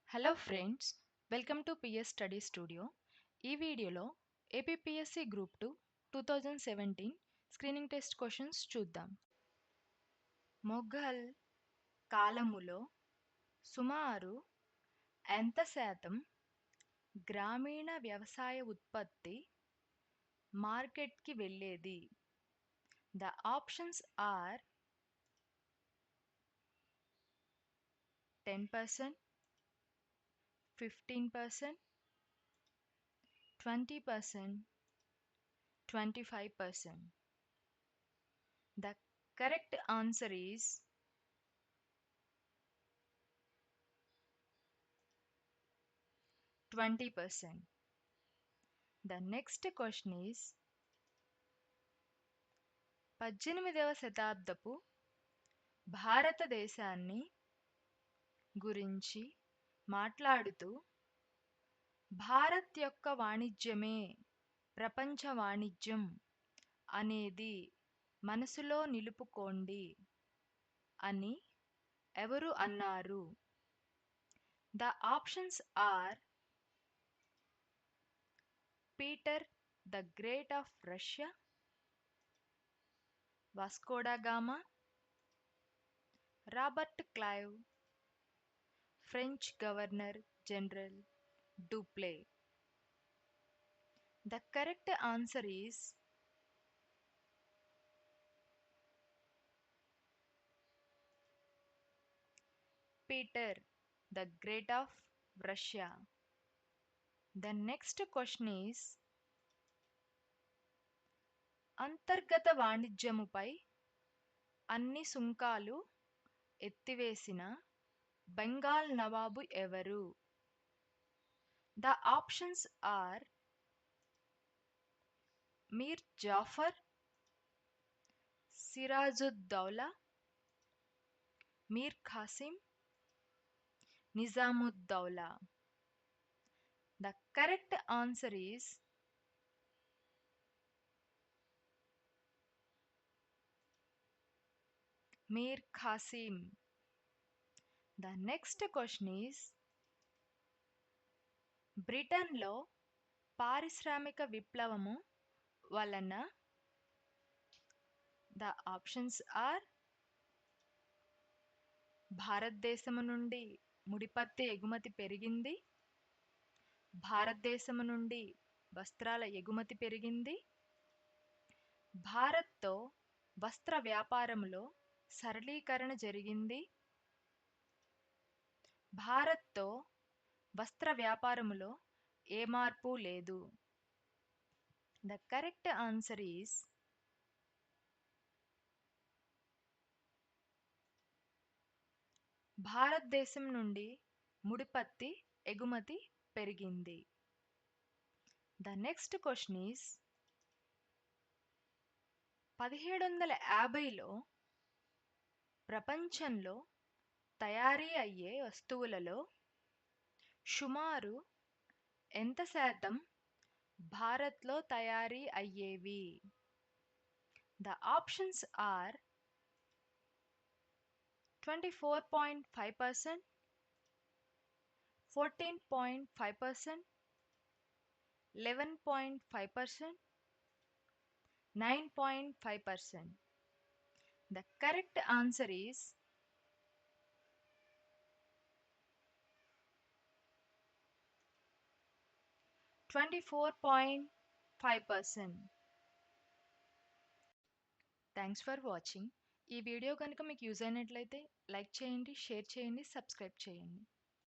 Hello friends, welcome to PS study studio. ఈ వీడియోలో APPSC group 2 2017 screening test questions చూద్దాం. మొఘల్ కాలములో సుమారు ఎంత శాతం గ్రామీణ వ్యవసాయ ఉత్పత్తి మార్కెట్కి వెళ్ళేది? The options are 10%, 15%, 20%, 25%. The correct answer is 20%. The next question is 18వ శతాబ్దపు భారతదేశాన్ని గురించి మాట్లాడుతూ భారత్ యొక్క వాణిజ్యమే ప్రపంచ వాణిజ్యం అనేది మనసులో నిలుపుకోండి అని ఎవరు అన్నారు? The options are Peter the Great of Russia, Vasco da Gama, Robert Clive, French governor general Dupleix. The correct answer is Peter the Great of Russia. The next question is అంతర్గత వాణిజ్యముపై అన్ని సుంకాలు ఎత్తివేసిన బెంగాల్ నవాబు ఎవరు? The options are Mir Jafar, Siraj-ud-Daulah, Mir Qasim, నిజాముద్దౌలా. The correct answer is Mir Qasim. The next question is బ్రిటన్లో పారిశ్రామిక విప్లవము వలన the options are భారతదేశము నుండి ముడిపత్తి ఎగుమతి పెరిగింది, భారతదేశము నుండి వస్త్రాల ఎగుమతి పెరిగింది, భారత్తో వస్త్ర వ్యాపారంలో సరళీకరణ జరిగింది, భారత్తో వస్త్ర వ్యాపారములో ఏ మార్పు లేదు. ద కరెక్ట్ ఆన్సర్ ఈస్ భారతదేశం నుండి ముడిపత్తి ఎగుమతి పెరిగింది. ద నెక్స్ట్ క్వశ్చన్ ఈస్ 1750లో ప్రపంచంలో తయారీ అయ్యే వస్తువులలో సుమారు ఎంత శాతం భారత్లో తయారీ అయ్యేవి? The options are 24.5%, 14.5%, 11.5%, 9.5%. The correct answer is 24.5%. Thanks for watching. ఈ వీడియో కనుక మీకు యూజ్ అయినట్లయితే లైక్ చేయండి, షేర్ చేయండి, సబ్స్క్రైబ్ చేయండి.